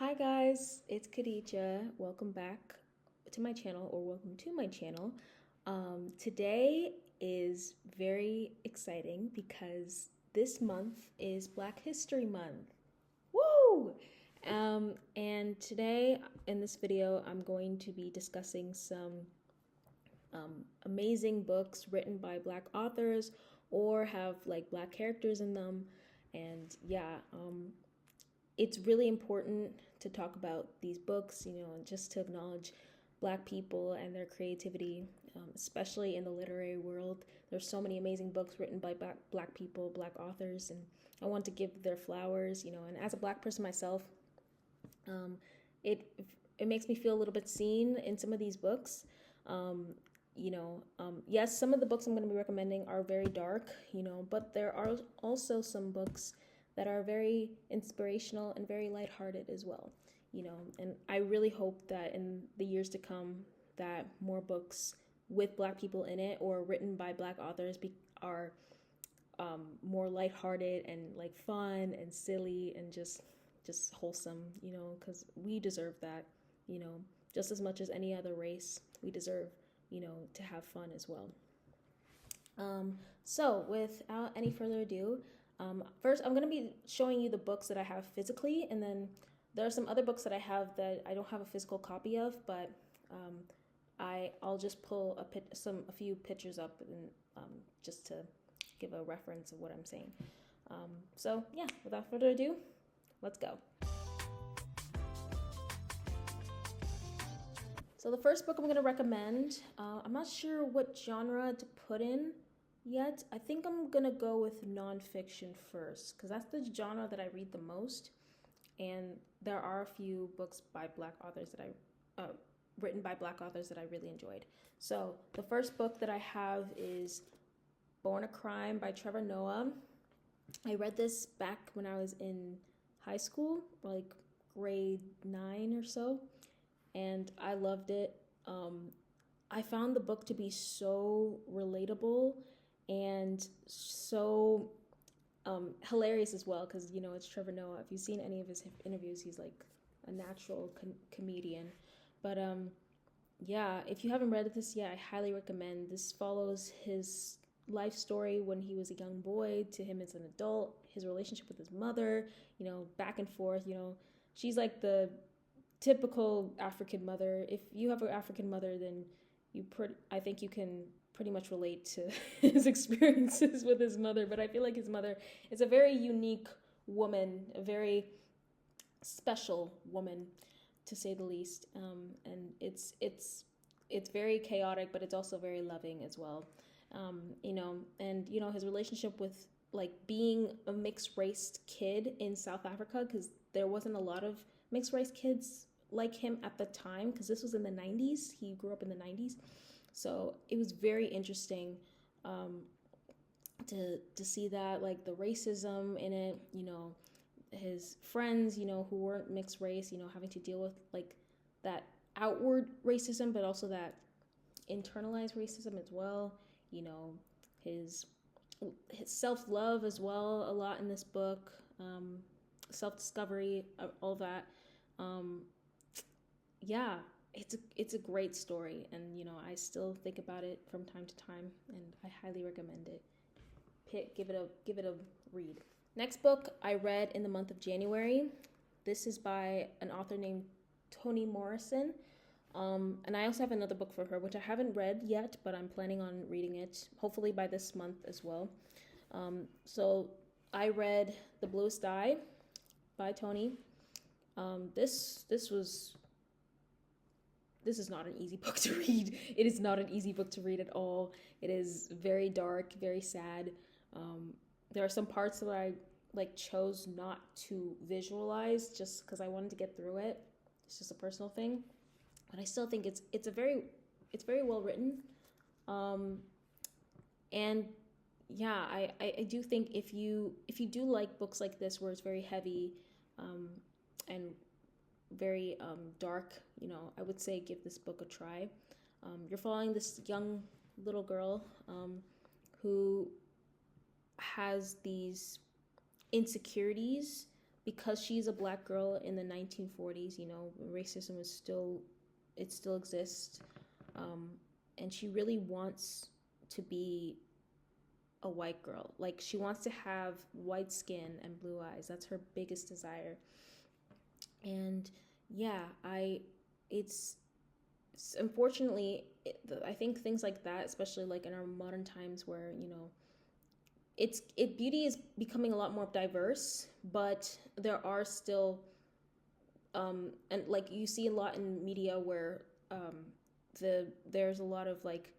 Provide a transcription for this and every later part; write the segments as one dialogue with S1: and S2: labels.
S1: Hi guys, it's Khadija. Welcome back to my channel, or welcome to my channel. Today is very exciting because this month is Black History Month. Woo! And today in this video, I'm going to be discussing some amazing books written by Black authors or have like Black characters in them. And yeah, it's really important to talk about these books, and just to acknowledge Black people and their creativity, especially in the literary world. There's so many amazing books written by Black people, Black authors, and I want to give their flowers, and as a Black person myself, um, it it makes me feel a little bit seen in some of these books. Yes, some of the books I'm going to be recommending are very dark, but there are also some books that are very inspirational and very lighthearted as well, and I really hope that in the years to come that more books with Black people in it or written by Black authors are more lighthearted and like fun and silly and just wholesome, because we deserve that, you know, just as much as any other race. We deserve, to have fun as well. So without any further ado, first I'm going to be showing you the books that I have physically, and then there are some other books that I have that I don't have a physical copy of, but I'll just pull a few pictures up and just to give a reference of what I'm saying. So yeah, without further ado, let's go. So the first book I'm going to recommend, I'm not sure what genre to put in yet. I think I'm going to go with nonfiction first because that's the genre that I read the most. And there are a few books by Black authors written by Black authors that I really enjoyed. So the first book that I have is Born a Crime by Trevor Noah. I read this back when I was in high school, like grade 9 or so, and I loved it. I found the book to be so relatable and so hilarious as well, because it's Trevor Noah. If you've seen any of his interviews, he's like a natural comedian. But yeah, if you haven't read this yet, I highly recommend. This follows his life story when he was a young boy to him as an adult, his relationship with his mother, back and forth. She's like the typical African mother. If you have an African mother, then I think you can pretty much relate to his experiences with his mother. But I feel like his mother is a very unique woman, a very special woman, to say the least. And it's very chaotic, but it's also very loving as well. And his relationship with like being a mixed race kid in South Africa, because there wasn't a lot of mixed race kids like him at the time, because this was in the 90s. He grew up in the 90s. So it was very interesting to see that, like the racism in it, his friends, who weren't mixed race, having to deal with like that outward racism, but also that internalized racism as well. His his self-love as well, a lot in this book, self-discovery, all that. Um, yeah, it's a great story, and I still think about it from time to time, and I highly recommend it. Give it a read. Next book I read in the month of January. This is by an author named Toni Morrison. And I also have another book for her, which I haven't read yet, but I'm planning on reading it, hopefully by this month as well. So I read The Bluest Eye by Toni. This is not an easy book to read. It is not an easy book to read at all. It is very dark, very sad. There are some parts that I like chose not to visualize just because I wanted to get through it. It's just a personal thing, but I still think it's very well written. And yeah, I do think if you do like books like this where it's very heavy, and very dark, I would say give this book a try. You're following this young little girl who has these insecurities because she's a black girl in the 1940s, you know, racism is still, it still exists. Um, and she really wants to be a white girl. Like, she wants to have white skin and blue eyes. That's her biggest desire. And yeah, it's, unfortunately, I think things like that, especially like in our modern times where, you know, beauty is becoming a lot more diverse, but there are still and like you see a lot in media where there's a lot of like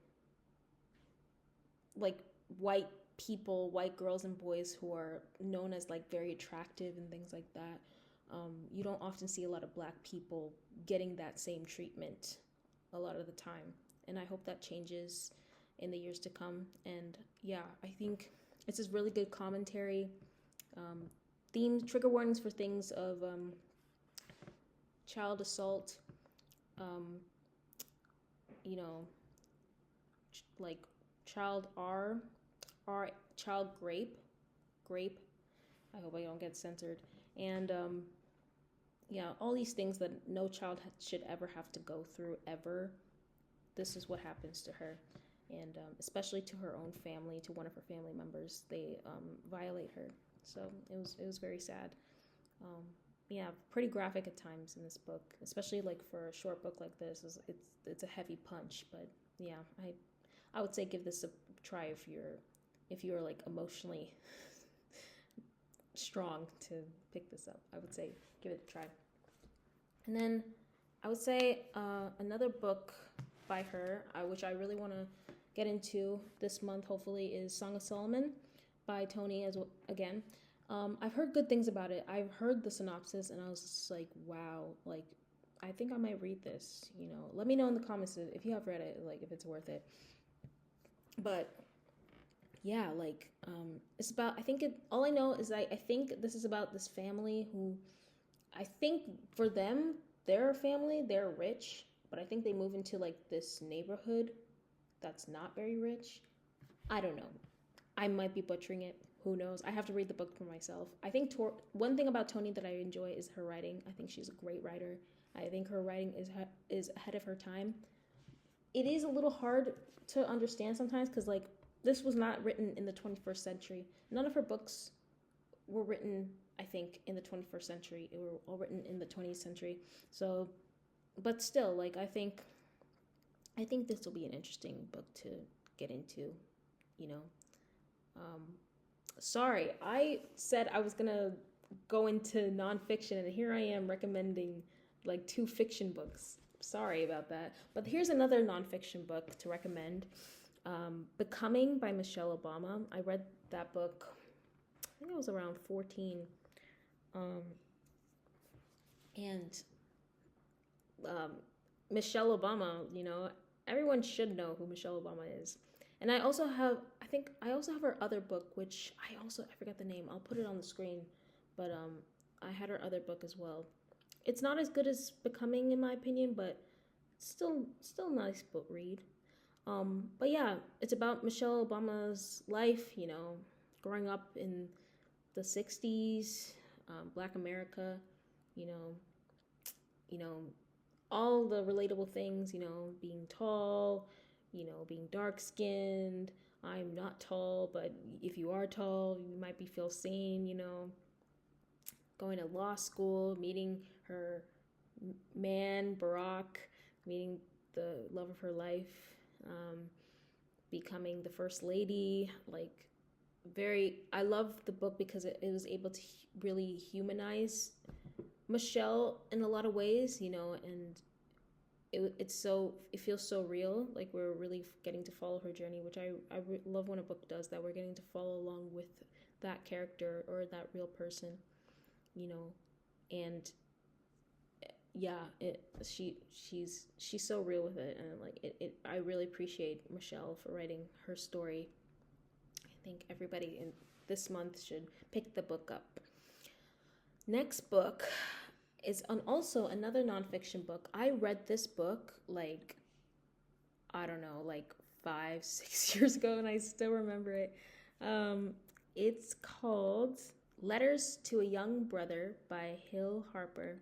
S1: white people, white girls and boys who are known as like very attractive and things like that. You don't often see a lot of black people getting that same treatment a lot of the time, and I hope that changes in the years to come. And yeah, I think it's this really good commentary. Themes, trigger warnings for things of child assault, um, you know, like child R, child grape. I hope I don't get censored. And yeah, all these things that no child should ever have to go through ever. This is what happens to her, and especially to her own family, to one of her family members, they violate her. So it was very sad. Um, yeah, pretty graphic at times in this book, especially like for a short book like this. It's a heavy punch, but yeah, I would say give this a try if you're like emotionally strong to pick this up. I would say give it a try. And then I would say another book by her, which I really want to get into this month, hopefully, is Song of Solomon by Toni as well, again. I've heard good things about it. I've heard the synopsis, and I was just like, wow, like, I think I might read this, you know. Let me know in the comments if you have read it, like, if it's worth it. But yeah, like, it's about, all I know is I think this is about this family who, I think for them, they're a family, they're rich, but I think they move into like this neighborhood that's not very rich. I don't know. I might be butchering it. Who knows? I have to read the book for myself. I think one thing about Toni that I enjoy is her writing. I think she's a great writer. I think her writing is ahead of her time. It is a little hard to understand sometimes because like this was not written in the 21st century. None of her books were written, I think, in the 21st century. They were all written in the 20th century. So, but still, like I think this will be an interesting book to get into, you know. Sorry, I said I was gonna go into nonfiction, and here I am recommending like 2 fiction books. Sorry about that. But here's another nonfiction book to recommend. Becoming by Michelle Obama. I read that book, I think I was around 14. And Michelle Obama, you know, everyone should know who Michelle Obama is. And I also have her other book, which I forgot the name. I'll put it on the screen. But I had her other book as well. It's not as good as Becoming in my opinion, but still a nice book read. But yeah, it's about Michelle Obama's life, you know, growing up in the 60s, Black America, you know, all the relatable things, you know, being tall, you know, being dark skinned. I'm not tall, but if you are tall, you might feel seen, you know, going to law school, meeting her man, Barack, meeting the love of her life, becoming the first lady. Like, I love the book because it was able to really humanize Michelle in a lot of ways, you know, and it feels so real. Like we're really getting to follow her journey, which I love when a book does that. We're getting to follow along with that character or that real person, you know, and yeah, she's so real with it, and like it I really appreciate Michelle for writing her story. I think everybody in this month should pick the book up. Next book is also another nonfiction book. I read this book like, I don't know, like 5-6 years ago, and I still remember it. It's called Letters to a Young Brother by Hill Harper.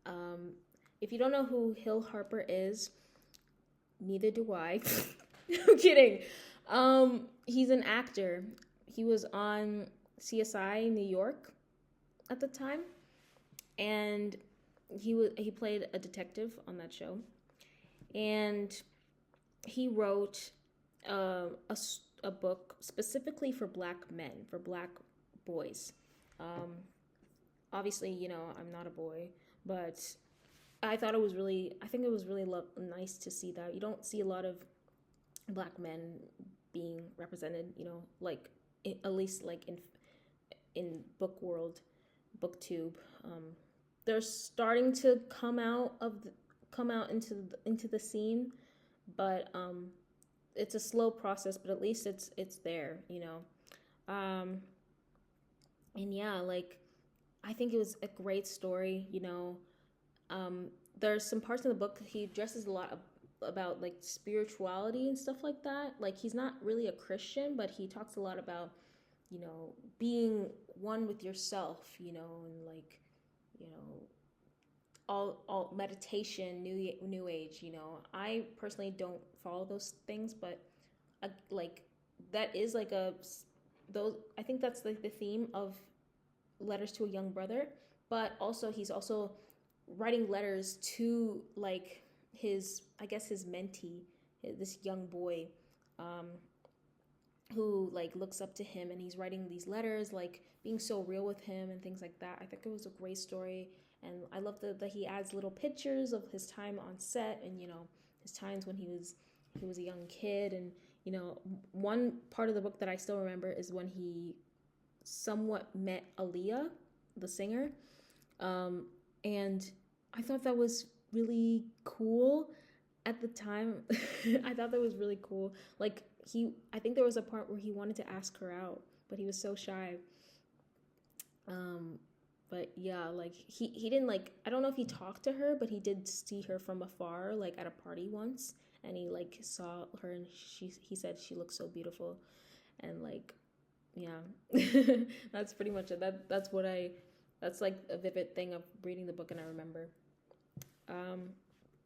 S1: Um, if you don't know who Hill Harper is, neither do I. I'm kidding. He's an actor. He was on CSI New York at the time, and he played a detective on that show, and he wrote a book specifically for black men, for black boys. Um, Obviously, I'm not a boy, but I think it was really nice to see that. You don't see a lot of black men being represented, like at least like in book world, booktube. They're starting to come out into the scene, but it's a slow process, but at least it's there. Um, and yeah, like I think it was a great story. There's some parts in the book he addresses a lot about like spirituality and stuff like that. Like he's not really a Christian, but he talks a lot about being one with yourself, and like you know all meditation, new age. I personally don't follow those things, but like that is like a those I think that's like the theme of Letters to a Young Brother, but also he's also writing letters to like his, I guess, his mentee, this young boy, um, who like looks up to him, and he's writing these letters, like being so real with him and things like that. I think it was a great story, and I love that he adds little pictures of his time on set, and his times when he was a young kid, and one part of the book that I still remember is when he somewhat met Aaliyah, the singer, and I thought that was really cool at the time. I thought that was really cool. Like I think there was a part where he wanted to ask her out, but he was so shy. Um, but yeah, like he didn't like. I don't know if he talked to her, but he did see her from afar, like at a party once, and he like saw her, and he said she looked so beautiful, and like yeah, that's pretty much it. That's like a vivid thing of reading the book, and I remember. Um,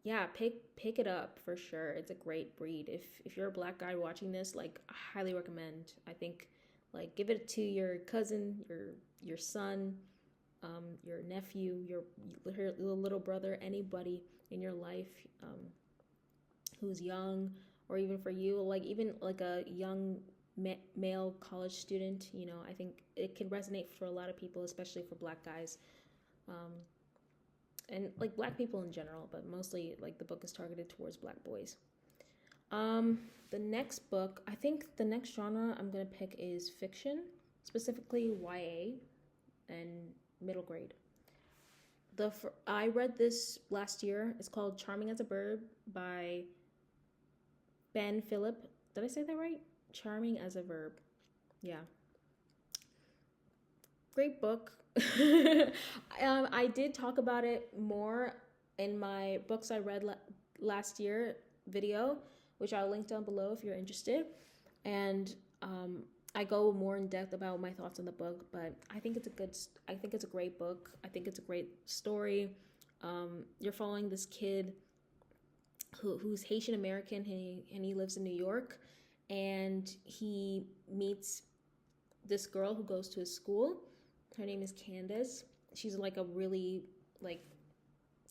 S1: yeah, pick it up for sure. It's a great read. If you're a black guy watching this, like I highly recommend. I think like give it to your cousin, your son, your nephew, your little brother, anybody in your life who's young, or even for you, like even like a young male college student. I think it can resonate for a lot of people, especially for black guys. Um, and like black people in general, but mostly like the book is targeted towards black boys. The next book, I think the next genre I'm gonna pick is fiction, specifically YA and middle grade. I read this last year. It's called Charming as a Verb by Ben Phillip. Did I say that right? Charming as a Verb. Yeah, great book. I did talk about it more in my books I read last year video, which I'll link down below if you're interested. And I go more in depth about my thoughts on the book, but I think it's a great book. I think it's a great story. You're following this kid who's Haitian American, and he lives in New York, and he meets this girl who goes to his school. Her name is Candace. She's like a really like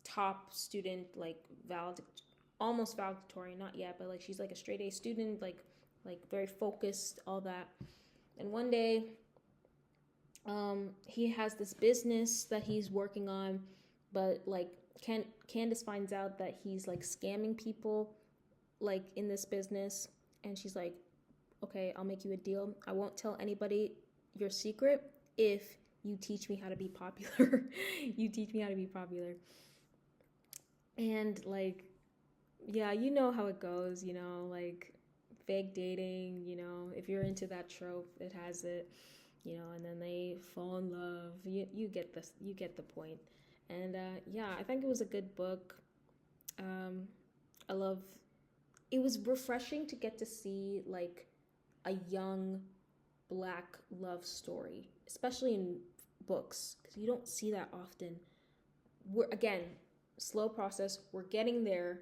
S1: top student, like almost valedictorian, not yet, but like she's like a straight A student, like very focused, all that. And one day, he has this business that he's working on, but like Candace finds out that he's like scamming people, like in this business, and she's like, okay, I'll make you a deal. I won't tell anybody your secret if you teach me how to be popular. You teach me how to be popular. And like, yeah, you know how it goes, like fake dating, if you're into that trope, it has it, and then they fall in love. You get this, you get the point. And yeah, I think it was a good book. I love, it was refreshing to get to see like a young Black love story, especially in books, because you don't see that often. We're, again, slow process. We're getting there.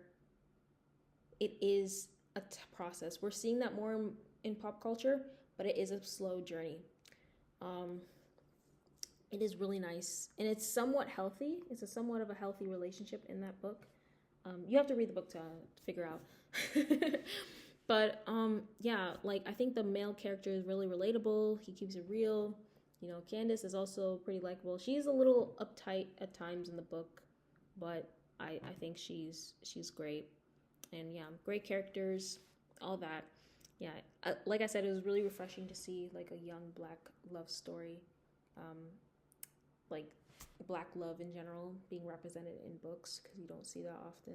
S1: It is a process. We're seeing that more in pop culture, but it is a slow journey. Um, it is really nice, and it's somewhat healthy. It's a somewhat of a healthy relationship in that book. You have to read the book to figure out. But yeah, like I think the male character is really relatable. He keeps it real. You know, Candace is also pretty likable. She's a little uptight at times in the book, but I think she's great. And yeah, great characters, all that. Yeah, like I said, it was really refreshing to see like a young black love story, um, like black love in general being represented in books, because you don't see that often.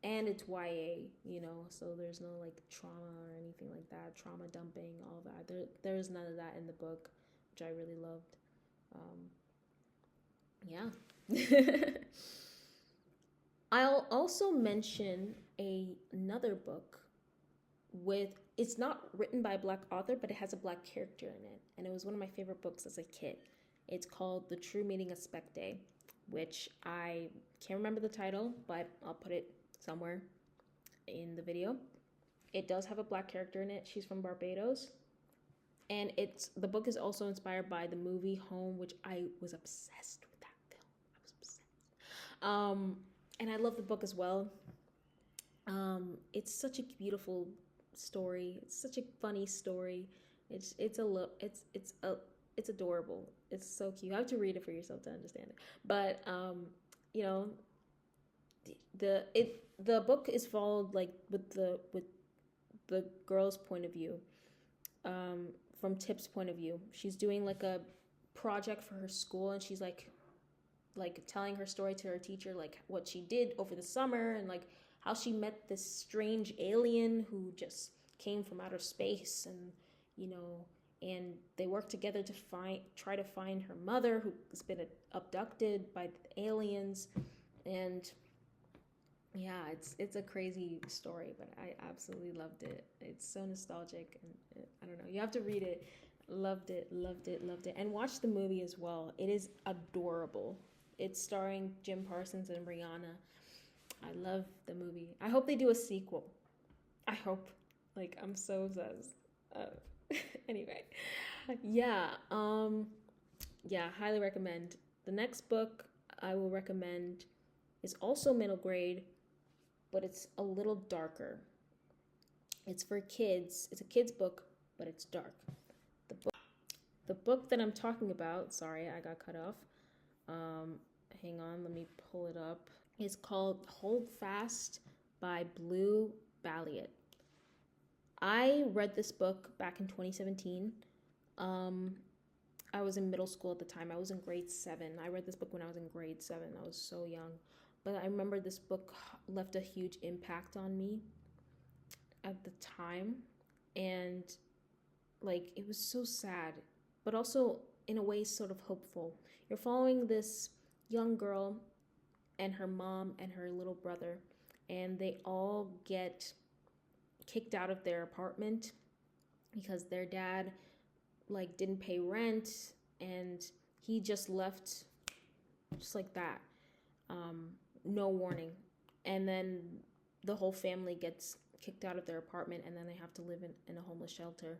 S1: And it's YA, you know, so there's no like trauma or anything like that, trauma dumping, all that. There's none of that in the book, which I really loved. Yeah. I'll also mention another book with, it's not written by a black author, but it has a black character in it, and it was one of my favorite books as a kid. It's called The True Meaning of Spec Day, which I can't remember the title, but I'll put it somewhere in the video. It does have a black character in it. She's from Barbados. And the book is also inspired by the movie Home, which I was obsessed with that film. I was obsessed. And I love the book as well. It's such a beautiful story. It's such a funny story. It's adorable. It's so cute. You have to read it for yourself to understand it. But you know, the book is followed like with the girl's point of view. From Tip's point of view, she's doing like a project for her school, and she's like telling her story to her teacher, like what she did over the summer, and like how she met this strange alien who just came from outer space, and you know, and they work together to try to find her mother who's been abducted by the aliens. And yeah, it's a crazy story, but I absolutely loved it. It's so nostalgic, and I don't know, you have to read it. Loved it, loved it, loved it. And watch the movie as well. It is adorable. It's starring Jim Parsons and Rihanna. I love the movie. I hope they do a sequel. I hope. Like, I'm so obsessed. Anyway, yeah. Yeah, highly recommend. The next book I will recommend is also middle grade, but it's a little darker. It's for kids. It's a kid's book, but it's dark. The book that I'm talking about, sorry, I got cut off. Hang on, let me pull it up. It's called Hold Fast by Blue Balliet. I read this book back in 2017. I was in middle school at the time. I was in grade 7. I read this book when I was in grade 7. I was so young. But I remember this book left a huge impact on me at the time. And like, it was so sad, but also in a way sort of hopeful. You're following this young girl and her mom and her little brother, and they all get kicked out of their apartment because their dad like didn't pay rent, and he just left just like that, no warning. And then the whole family gets kicked out of their apartment, and then they have to live in a homeless shelter.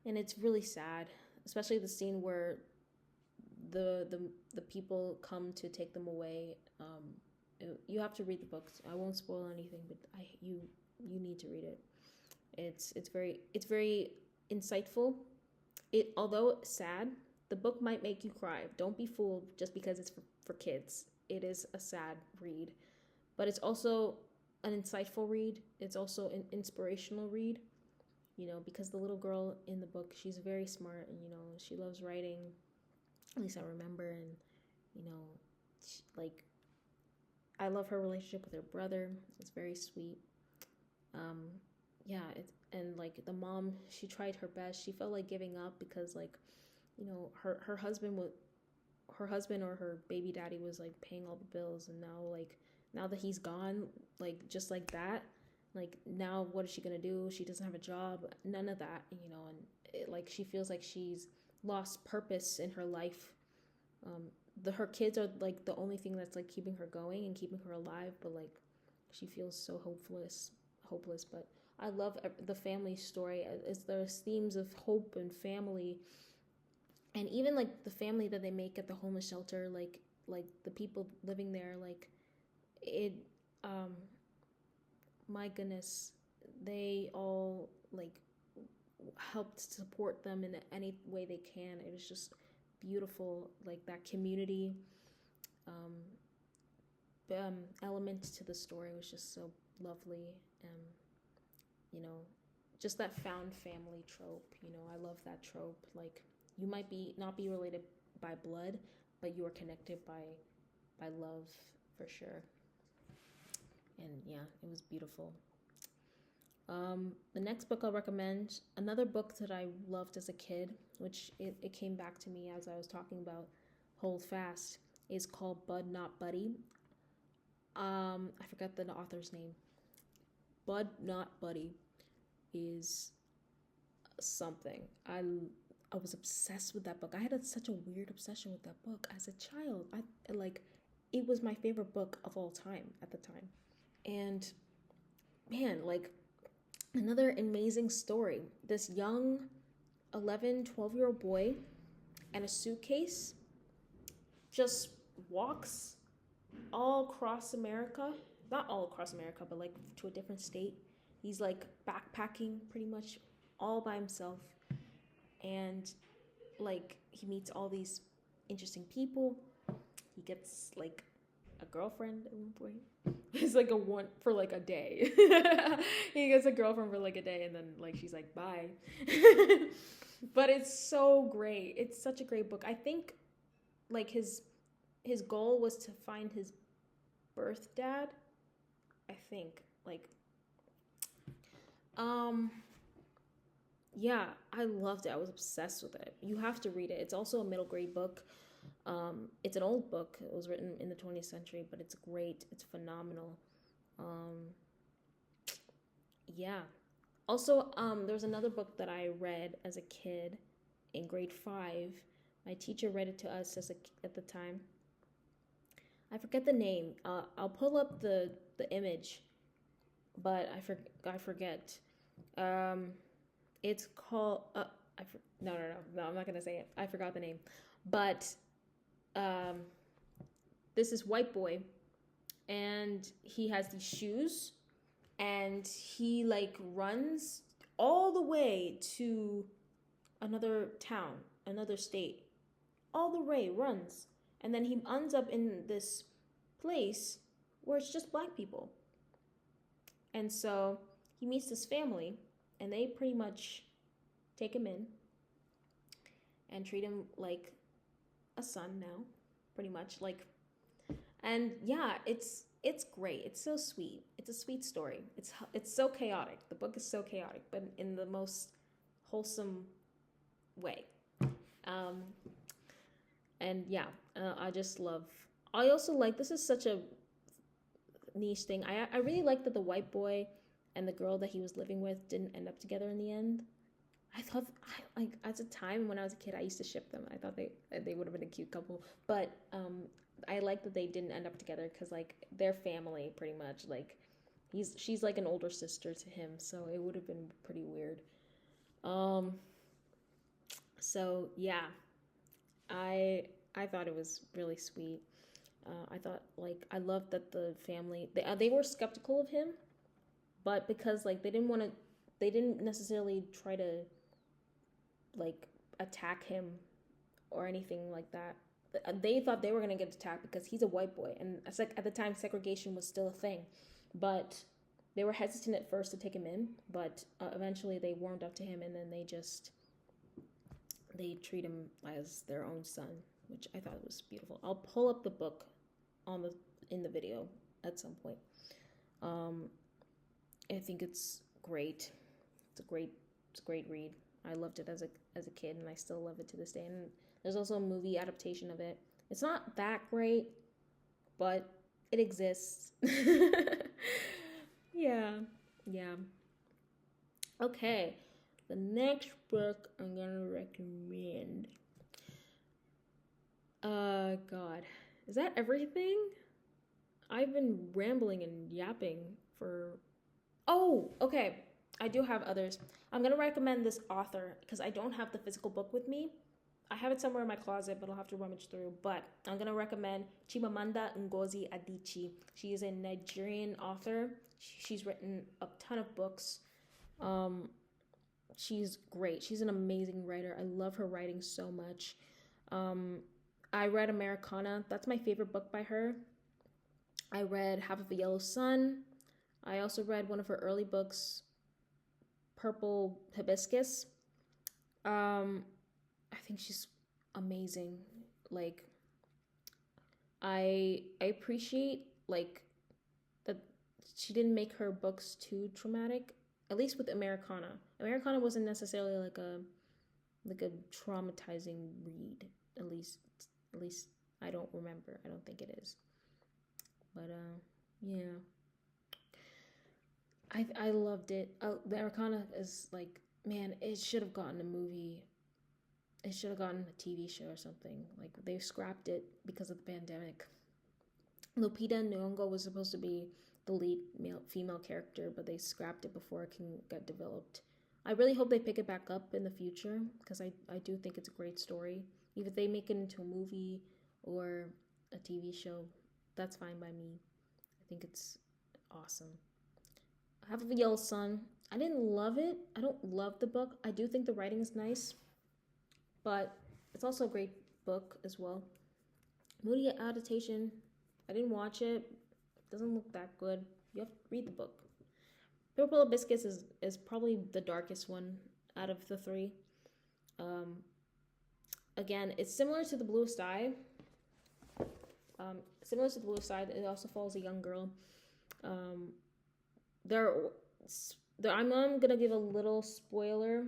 S1: And it's really sad, especially the scene where the people come to take them away. You have to read the book. I won't spoil anything, but you need to read it. It's very insightful. Although sad, the book might make you cry. Don't be fooled just because it's for kids. It is a sad read, but it's also an insightful read. It's also an inspirational read, you know, because the little girl in the book, she's very smart, and, you know, she loves writing, at least I remember. And, you know, like, I love her relationship with her brother. It's very sweet. Yeah, and like the mom, she tried her best. She felt like giving up because, like, you know, her husband or her baby daddy was like paying all the bills, and now that he's gone, like just like that, Like, now what is she gonna do? She doesn't have a job, none of that, and like she feels like she's lost purpose in her life. Her kids are like the only thing that's like keeping her going and keeping her alive, but like she feels so hopeless. But I love the family story. There's themes of hope and family, and even like the family that they make at the homeless shelter, like the people living there, like it. My goodness, they all like helped support them in any way they can. It was just beautiful, like that community um, element to the story was just so lovely. You know, just that found family trope. I love that trope. Like, you might be not be related by blood, but you are connected by love for sure. And yeah, it was beautiful. The next book I'll recommend, another book that I loved as a kid, which it came back to me as I was talking about Hold Fast, is called Bud Not Buddy. I forgot the author's name. Bud Not Buddy is something. I was obsessed with that book. I had such a weird obsession with that book as a child. It was my favorite book of all time at the time. And man, like, another amazing story. This young 11, 12-year-old boy and a suitcase just walks all across America. Not all across America, but like to a different state. He's like backpacking pretty much all by himself. And like he meets all these interesting people. He gets like a girlfriend at one point. It's like for like a day. He gets a girlfriend for like a day, and then like she's like, bye. But it's so great. It's such a great book. I think like his goal was to find his birth dad. I think like yeah, I loved it. I was obsessed with it. You have to read it. It's also a middle grade book. It's an old book. It was written in the 20th century, but it's great. It's phenomenal. Yeah. Also, there's another book that I read as a kid in grade 5. My teacher read it to us at the time. I forget the name. I'll pull up the image, but I forget. It's called. No, I'm not gonna say it. I forgot the name, but this is white boy, and he has these shoes, and he like runs all the way to another town, another state, all the way runs, and then he ends up in this place where it's just black people, and so he meets this family, and they pretty much take him in and treat him like a son now, pretty much, like. And yeah, it's great. It's so sweet. It's a sweet story. It's so chaotic. The book is so chaotic, but in the most wholesome way. And yeah, I also like, this is such a niche thing. I really like that the white boy and the girl that he was living with didn't end up together in the end. I thought, like, at the time when I was a kid, I used to ship them. I thought they would have been a cute couple. But I like that they didn't end up together, because like their family pretty much, like she's like an older sister to him, so it would have been pretty weird. So yeah, I thought it was really sweet. I thought, like, I loved that the family, they were skeptical of him, but because like they didn't necessarily try to like attack him or anything like that. They thought they were gonna get attacked because he's a white boy, and it's like at the time segregation was still a thing, but they were hesitant at first to take him in, but eventually they warmed up to him, and then they treat him as their own son, which I thought was beautiful. I'll pull up the book in the video at some point. I think it's great. It's a great read. I loved it as a kid, and I still love it to this day. And there's also a movie adaptation of it. It's not that great, but it exists. Yeah. Yeah. Okay. The next book I'm gonna recommend. God. Is that everything? I've been rambling and yapping for. Oh, okay. I do have others. I'm gonna recommend this author because I don't have the physical book with me. I have it somewhere in my closet, but I'll have to rummage through. But I'm gonna recommend Chimamanda Ngozi Adichie. She is a Nigerian author. She's written a ton of books. Um, she's great. She's an amazing writer. I love her writing so much. Um, I read Americana. That's my favorite book by her. I read Half of a Yellow Sun. I also read one of her early books, Purple Hibiscus. I think she's amazing. Like I appreciate like that she didn't make her books too traumatic. At least with Americana. Americana wasn't necessarily like a traumatizing read. At least at least I don't remember. I don't think it is. But yeah. I loved it. The Americana is like, man, it should have gotten a movie. It should have gotten a TV show or something. Like they scrapped it because of the pandemic. Lupita Nyong'o was supposed to be the lead female character, but they scrapped it before it can get developed. I really hope they pick it back up in the future because I do think it's a great story. Even if they make it into a movie or a TV show, that's fine by me. I think it's awesome. Half of a Yellow Sun. I didn't love it. I don't love the book. I do think the writing is nice, but it's also a great book as well. Moody adaptation. I didn't watch it. It doesn't look that good. You have to read the book. Purple Hibiscus is probably the darkest one out of the three. Um, Again, it's similar to the Bluest Eye. Similar to the Bluest Eye, it also follows a young girl. Um, there, I'm gonna give a little spoiler,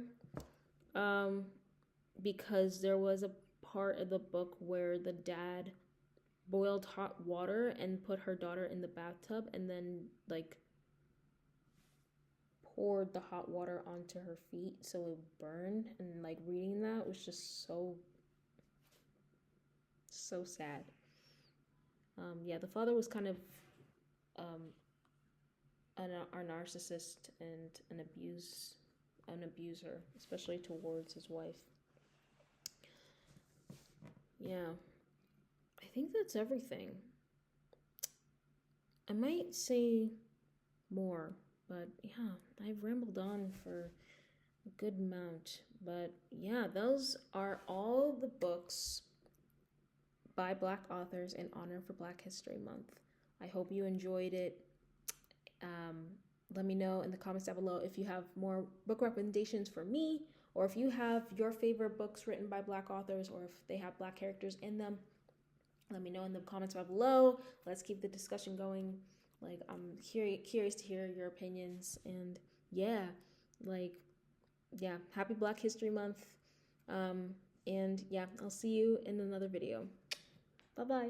S1: because there was a part of the book where the dad boiled hot water and put her daughter in the bathtub and then like poured the hot water onto her feet so it burned, and like reading that was just so sad. Yeah, the father was kind of um a narcissist and an abuser, especially towards his wife. Yeah, I think that's everything. I might say more, but yeah, I've rambled on for a good amount. But yeah, those are all the books by Black authors in honor for Black History Month. I hope you enjoyed it. Um, Let me know in the comments down below if you have more book recommendations for me, or if you have your favorite books written by Black authors, or if they have Black characters in them. Let me know in the comments down below. Let's keep the discussion going. Like, I'm curious to hear your opinions. And yeah, like, yeah, happy Black History Month. And yeah, I'll see you in another video. Bye bye.